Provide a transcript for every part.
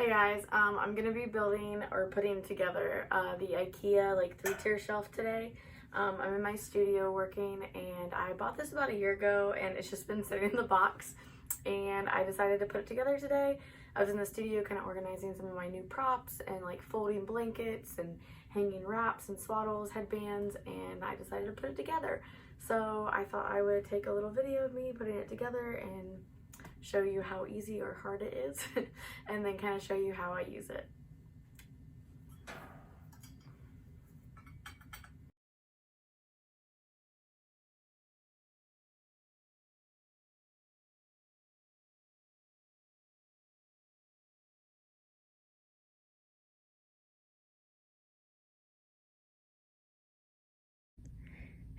Hey guys, I'm gonna be building or putting together the IKEA like 3-tier shelf today. I'm in my studio working and I bought this about a year ago and it's just been sitting in the box and I decided to put it together today. I was in the studio kind of organizing some of my new props and like folding blankets and hanging wraps and swaddles, headbands, and I decided to put it together. So I thought I would take a little video of me putting it together and show you how easy or hard it is and then kind of show you how I use it.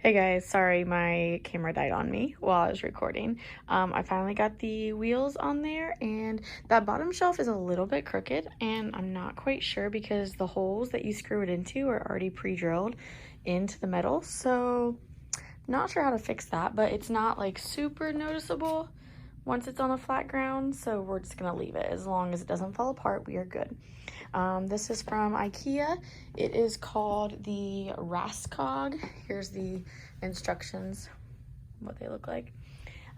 Hey guys, sorry my camera died on me while I was recording. I finally got the wheels on there and that bottom shelf is a little bit crooked and I'm not quite sure because the holes that you screw it into are already pre-drilled into the metal. So not sure how to fix that, but it's not like super noticeable once it's on a flat ground. So we're just gonna leave it. As long as it doesn't fall apart, we are good. This is from IKEA. It is called the Raskog. Here's the instructions, what they look like.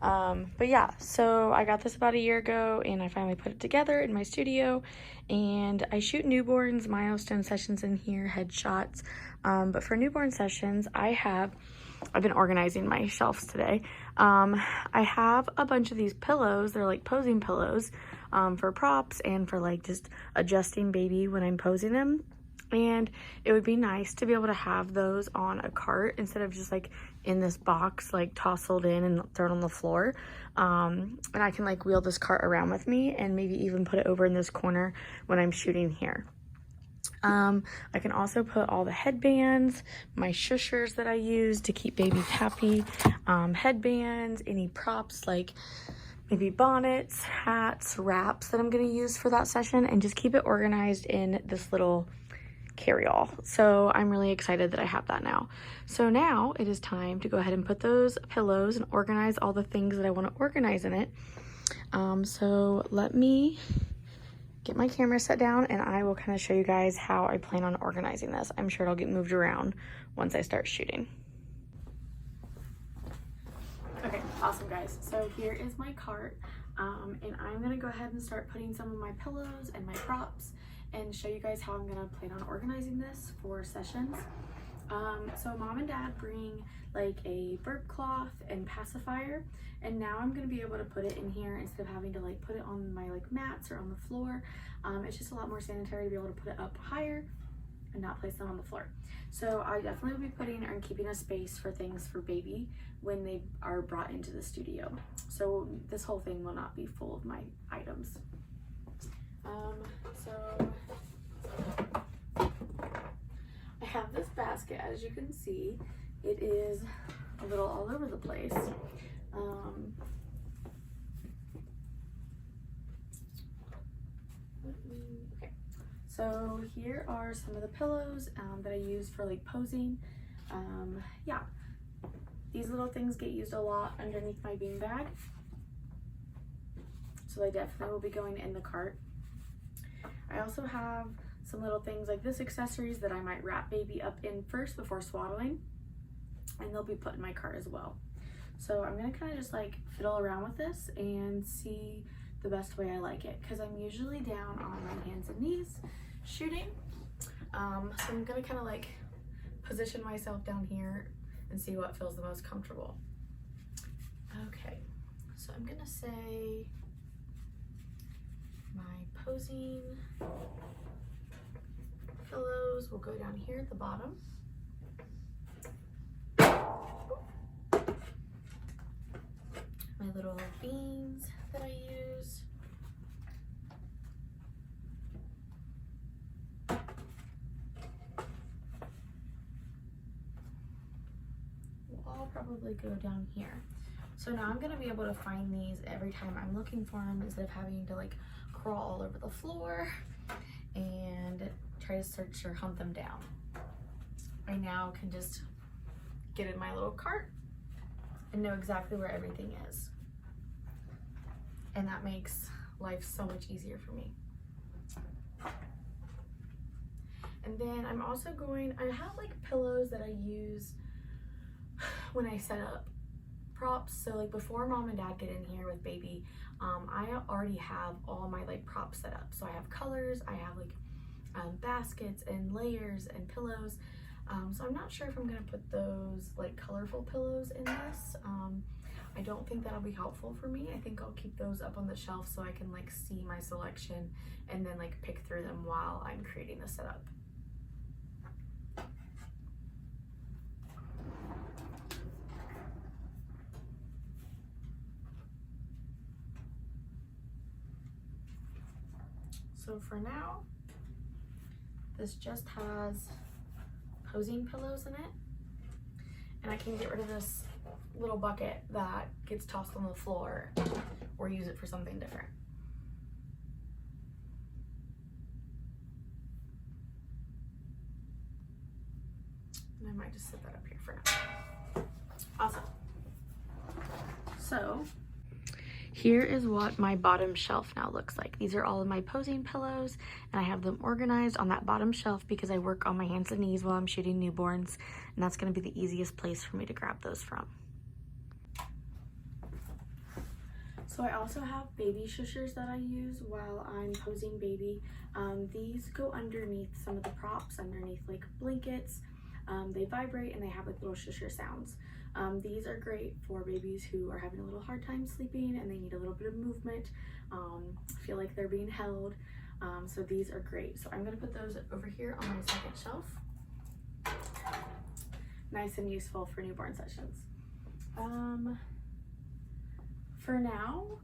But yeah, so I got this about a year ago and I finally put it together in my studio and I shoot newborns, milestone sessions in here, headshots. But for newborn sessions, I've been organizing my shelves today. I have a bunch of these pillows. They're like posing pillows for props and for like just adjusting baby when I'm posing them. And it would be nice to be able to have those on a cart instead of just like in this box, like tousled in and thrown on the floor. And I can like wheel this cart around with me and maybe even put it over in this corner when I'm shooting here. I can also put all the headbands, my shushers that I use to keep babies happy, headbands, any props like maybe bonnets, hats, wraps that I'm going to use for that session, and just keep it organized in this little carry-all. So I'm really excited that I have that now. So now it is time to go ahead and put those pillows and organize all the things that I want to organize in it. So let me get my camera set down and I will kind of show you guys how I plan on organizing this. I'm sure it'll get moved around once I start shooting. Okay, awesome guys. So here is my cart and I'm gonna go ahead and start putting some of my pillows and my props and show you guys how I'm gonna plan on organizing this for sessions. So mom and dad bring like a burp cloth and pacifier, and now I'm gonna be able to put it in here instead of having to like put it on my like mats or on the floor. It's just a lot more sanitary to be able to put it up higher and not place them on the floor. So I definitely will be putting or keeping a space for things for baby when they are brought into the studio. So this whole thing will not be full of my items. So I have this basket, as you can see. It is a little all over the place. Okay, so here are some of the pillows that I use for like posing. Yeah, these little things get used a lot underneath my beanbag, so they definitely will be going in the cart. I also have some little things like this accessories that I might wrap baby up in first before swaddling, and they'll be put in my cart as well. So I'm gonna kind of just like fiddle around with this and see the best way I like it, because I'm usually down on my hands and knees shooting. So I'm gonna kind of like position myself down here and see what feels the most comfortable. Okay, so I'm gonna say my posing pillows will go down here at the bottom. My little beans that I use. Will all probably go down here. So now I'm gonna be able to find these every time I'm looking for them instead of having to like crawl all over the floor and try to search or hunt them down. I now can just get in my little cart and know exactly where everything is. And that makes life so much easier for me. And then I'm also I have like pillows that I use when I set up props. So like before mom and dad get in here with baby, I already have all my like props set up. So I have colors, I have like baskets and layers and pillows. So I'm not sure if I'm gonna put those like colorful pillows in this. I don't think that'll be helpful for me. I think I'll keep those up on the shelf so I can like see my selection and then like pick through them while I'm creating the setup. So for now, this just has posing pillows in it, and I can get rid of this little bucket that gets tossed on the floor or use it for something different. And I might just set that up here for now. Awesome. So here is what my bottom shelf now looks like. These are all of my posing pillows, and I have them organized on that bottom shelf because I work on my hands and knees while I'm shooting newborns, and that's going to be the easiest place for me to grab those from. So I also have baby shushers that I use while I'm posing baby. These go underneath some of the props, underneath like blankets. They vibrate and they have like little shusher sounds. These are great for babies who are having a little hard time sleeping and they need a little bit of movement, feel like they're being held. So these are great. So I'm gonna put those over here on my second shelf. Nice and useful for newborn sessions. For now,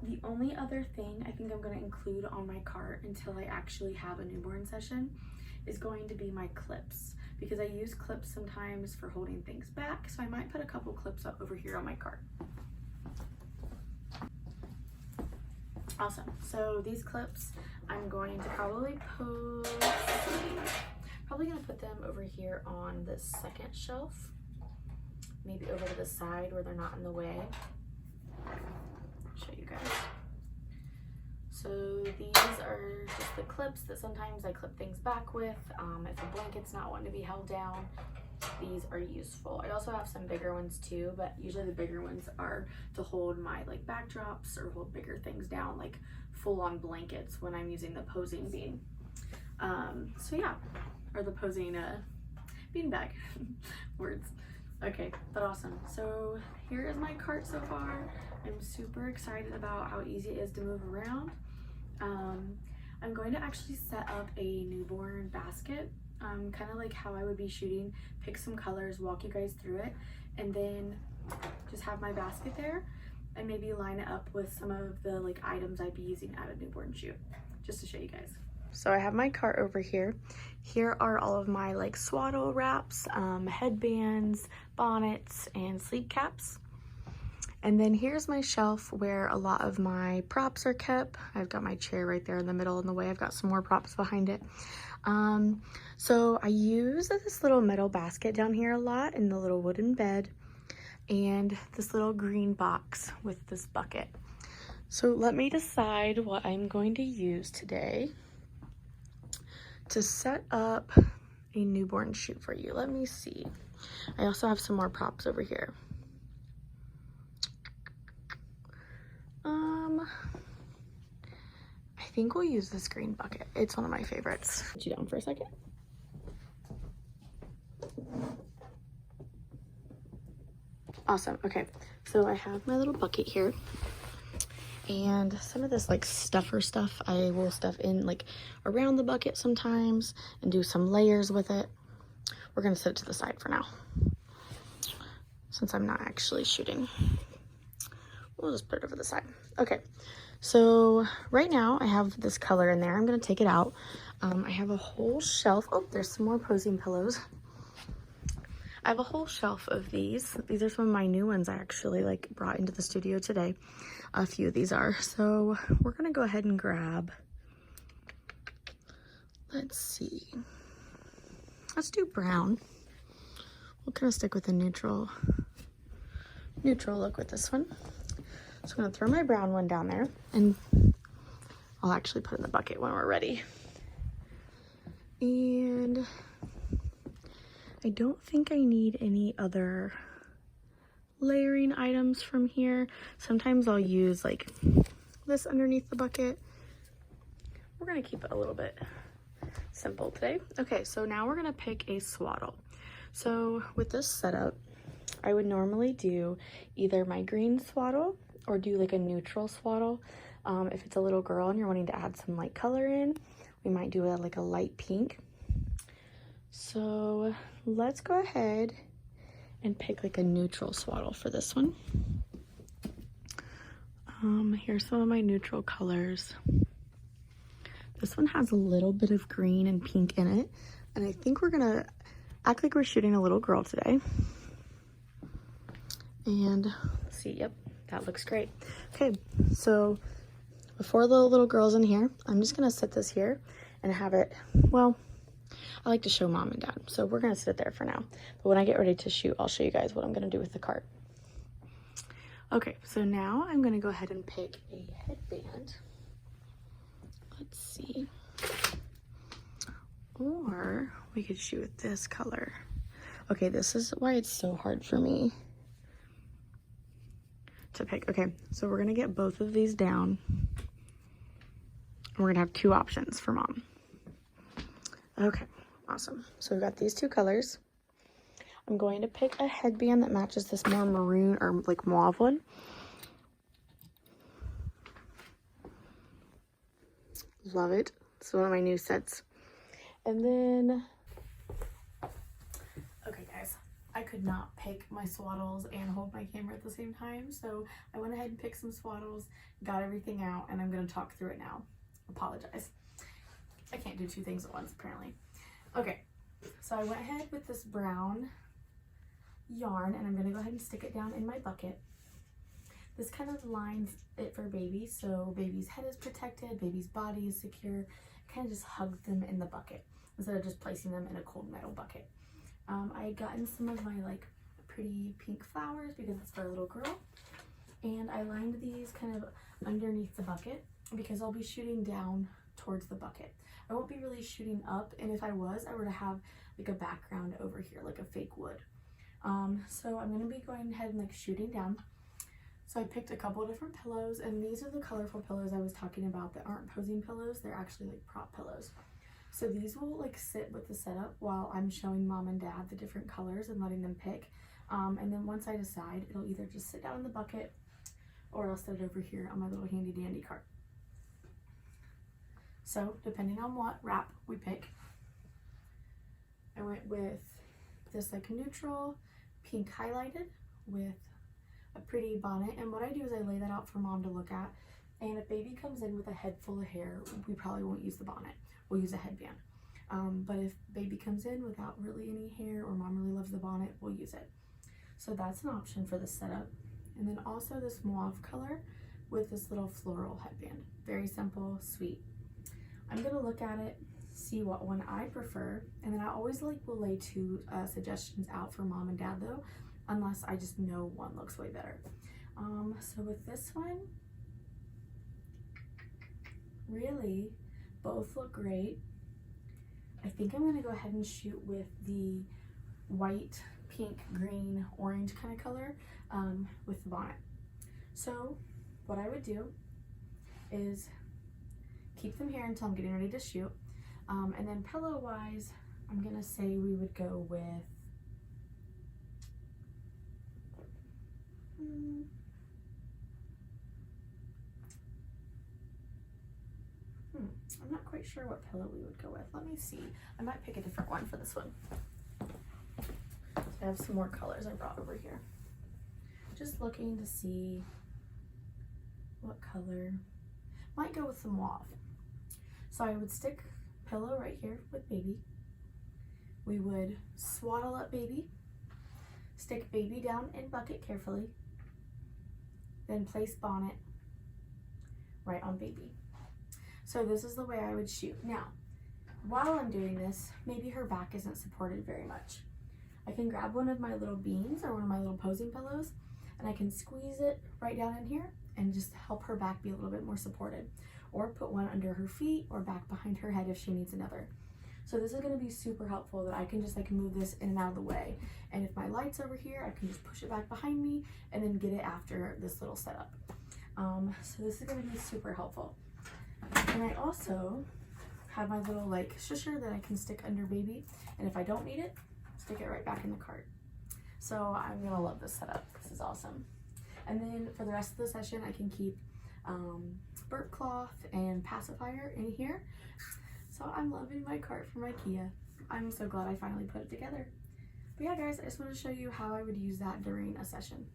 the only other thing I think I'm gonna include on my cart until I actually have a newborn session is going to be my clips, because I use clips sometimes for holding things back, so I might put a couple clips up over here on my cart. Awesome. So these clips I'm going to probably put them over here on the second shelf, maybe over to the side where they're not in the way. I'll show you guys. So these are just the clips that sometimes I clip things back with. If a blanket's not wanting to be held down, these are useful. I also have some bigger ones too, but usually the bigger ones are to hold my like backdrops or hold bigger things down, like full-on blankets when I'm using the posing bean. So yeah, or the posing bean bag. Words. Okay, but awesome. So here is my cart so far. I'm super excited about how easy it is to move around. I'm going to actually set up a newborn basket, kind of like how I would be shooting, pick some colors, walk you guys through it, and then just have my basket there and maybe line it up with some of the like items I'd be using at a newborn shoot, just to show you guys. So I have my cart over here. Here are all of my like swaddle wraps, headbands, bonnets, and sleep caps. And then here's my shelf where a lot of my props are kept. I've got my chair right there in the middle in the way. I've got some more props behind it. So I use this little metal basket down here a lot, and the little wooden bed, and this little green box with this bucket. So let me decide what I'm going to use today to set up a newborn shoot for you. Let me see. I also have some more props over here. I think we'll use this green bucket. It's one of my favorites. Put you down for a second. Awesome. Okay, so I have my little bucket here, and some of this like stuffer stuff I will stuff in like around the bucket sometimes and do some layers with it. We're gonna set it to the side for now since I'm not actually shooting. We'll just put it over the side. Okay, so right now I have this color in there. I'm gonna take it out. I have a whole shelf. Oh, there's some more posing pillows. I have a whole shelf of these. These are some of my new ones I actually like brought into the studio today. A few of these are. So we're gonna go ahead and grab, let's see. Let's do brown. We'll kind of stick with a neutral look with this one. So I'm gonna throw my brown one down there, and I'll actually put in the bucket when we're ready. And I don't think I need any other layering items from here. Sometimes I'll use like this underneath the bucket. We're gonna keep it a little bit simple today. Okay, so now we're gonna pick a swaddle. So with this setup, I would normally do either my green swaddle or do like a neutral swaddle. If it's a little girl and you're wanting to add some light color in, we might do like a light pink. So let's go ahead and pick like a neutral swaddle for this one. Here's some of my neutral colors. This one has a little bit of green and pink in it, and I think we're gonna act like we're shooting a little girl today. And see, yep, that looks great. Okay, so before the little girl's in here, I'm just gonna set this here and have it, well, I like to show mom and dad, so we're gonna sit there for now. But when I get ready to shoot, I'll show you guys what I'm gonna do with the cart. Okay, so now I'm gonna go ahead and pick a headband. Let's see. Or we could shoot with this color. Okay, this is why it's so hard for me to pick. Okay, so we're gonna get both of these down. We're gonna have two options for mom. Okay, awesome. So we've got these two colors. I'm going to pick a headband that matches this more maroon or like mauve one. Love it. It's one of my new sets. And then, okay guys, I could not pick my swaddles and hold my camera at the same time, so I went ahead and picked some swaddles, got everything out, and I'm gonna talk through it now. Apologize. I can't do two things at once, apparently. Okay, so I went ahead with this brown yarn, and I'm gonna go ahead and stick it down in my bucket. This kind of lines it for baby, so baby's head is protected, baby's body is secure. Kind of just hug them in the bucket instead of just placing them in a cold metal bucket. I had gotten some of my like pretty pink flowers because it's for a little girl, and I lined these kind of underneath the bucket because I'll be shooting down towards the bucket. I won't be really shooting up, and if I was, I were to have like a background over here, like a fake wood. So I'm gonna be going ahead and like shooting down. So I picked a couple of different pillows, and these are the colorful pillows I was talking about that aren't posing pillows. They're actually like prop pillows. So these will like sit with the setup while I'm showing mom and dad the different colors and letting them pick. And then once I decide, it'll either just sit down in the bucket or I'll set it over here on my little handy dandy cart. So depending on what wrap we pick, I went with this like neutral pink highlighted with a pretty bonnet, and what I do is I lay that out for mom to look at, and if baby comes in with a head full of hair, we probably won't use the bonnet, we'll use a headband. But if baby comes in without really any hair or mom really loves the bonnet, we'll use it. So that's an option for this setup. And then also this mauve color with this little floral headband. Very simple, sweet. I'm gonna look at it, see what one I prefer, and then I always like will lay two suggestions out for mom and dad though, unless I just know one looks way better. So with this one, really, both look great. I think I'm gonna go ahead and shoot with the white, pink, green, orange kind of color with the bonnet. So what I would do is keep them here until I'm getting ready to shoot. And then pillow wise, I'm gonna say we would go with I'm not quite sure what pillow we would go with. Let me see. I might pick a different one for this one. I have some more colors I brought over here. Just looking to see what color. Might go with some mauve. So I would stick pillow right here with baby. We would swaddle up baby, stick baby down in bucket carefully, then place bonnet right on baby. So this is the way I would shoot. Now, while I'm doing this, maybe her back isn't supported very much. I can grab one of my little beans or one of my little posing pillows, and I can squeeze it right down in here and just help her back be a little bit more supported. or put one under her feet or back behind her head if she needs another. So this is going to be super helpful that I can just like move this in and out of the way. And if my light's over here, I can just push it back behind me and then get it after this little setup. So this is going to be super helpful. And I also have my little like shusher that I can stick under baby. And if I don't need it, stick it right back in the cart. So I'm going to love this setup. This is awesome. And then for the rest of the session, I can keep burp cloth and pacifier in here. So I'm loving my cart from IKEA. I'm so glad I finally put it together. But yeah guys, I just wanted to show you how I would use that during a session.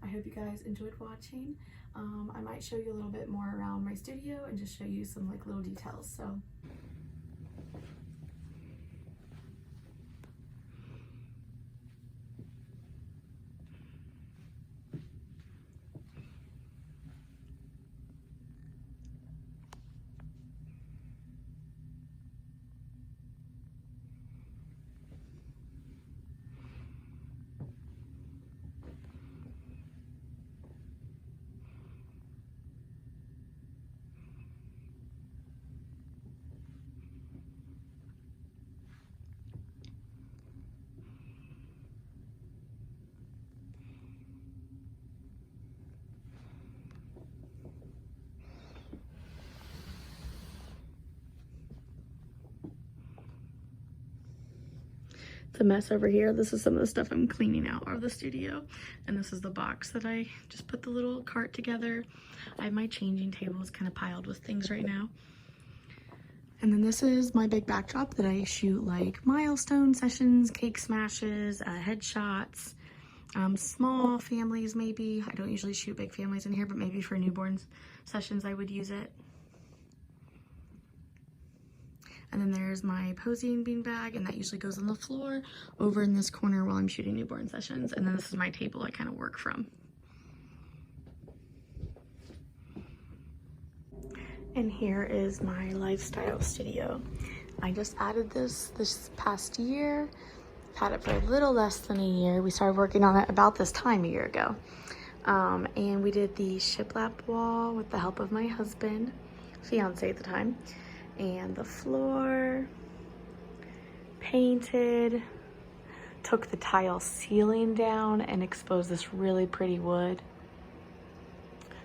I hope you guys enjoyed watching. I might show you a little bit more around my studio and just show you some like little details. So the mess over here. This is some of the stuff I'm cleaning out of the studio. And this is the box that I just put the little cart together. I have my changing tables kind of piled with things right now. And then this is my big backdrop that I shoot like milestone sessions, cake smashes, headshots, small families maybe. I don't usually shoot big families in here, but maybe for newborn sessions I would use it. And then there's my posing beanbag, and that usually goes on the floor over in this corner while I'm shooting newborn sessions. And then this is my table I kind of work from. And here is my lifestyle studio. I just added this past year. I've had it for a little less than a year. We started working on it about this time a year ago. And we did the shiplap wall with the help of my husband, fiance at the time. And the floor, painted, took the tile ceiling down and exposed this really pretty wood.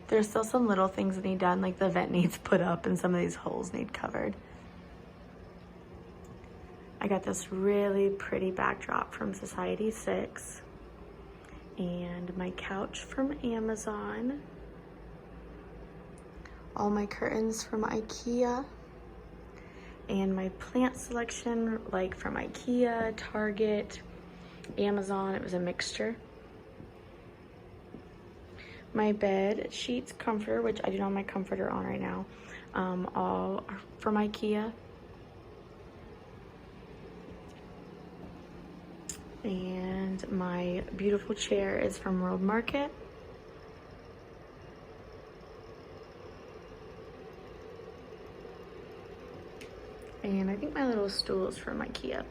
There's still some little things that need done, like the vent needs put up and some of these holes need covered. I got this really pretty backdrop from Society 6 and my couch from Amazon. All my curtains from IKEA. And my plant selection, like from IKEA, Target, Amazon, it was a mixture. My bed sheets, comforter, which I do not have my comforter on right now, all are from IKEA. And my beautiful chair is from World Market. And I think my little stool is from IKEA.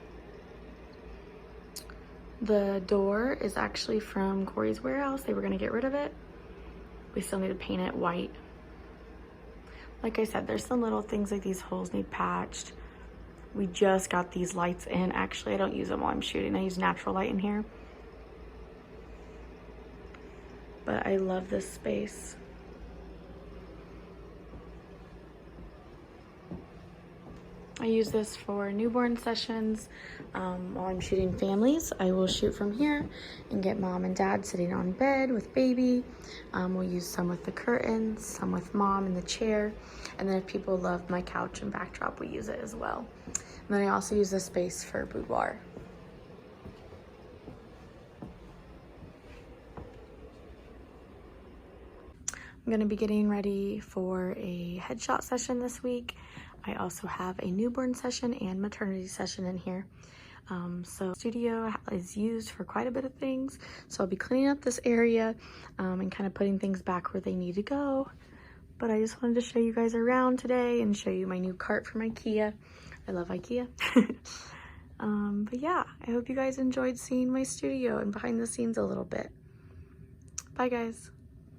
The door is actually from Corey's Warehouse. They were gonna get rid of it. We still need to paint it white. Like I said, there's some little things like these holes need patched. We just got these lights in. Actually, I don't use them while I'm shooting. I use natural light in here. But I love this space. I use this for newborn sessions. While I'm shooting families, I will shoot from here and get mom and dad sitting on bed with baby. We'll use some with the curtains, some with mom in the chair. And then if people love my couch and backdrop, we use it as well. And then I also use this space for boudoir. I'm gonna be getting ready for a headshot session this week. I also have a newborn session and maternity session in here. So studio is used for quite a bit of things. So I'll be cleaning up this area and kind of putting things back where they need to go. But I just wanted to show you guys around today and show you my new cart from IKEA. I love IKEA. But yeah, I hope you guys enjoyed seeing my studio and behind the scenes a little bit. Bye guys.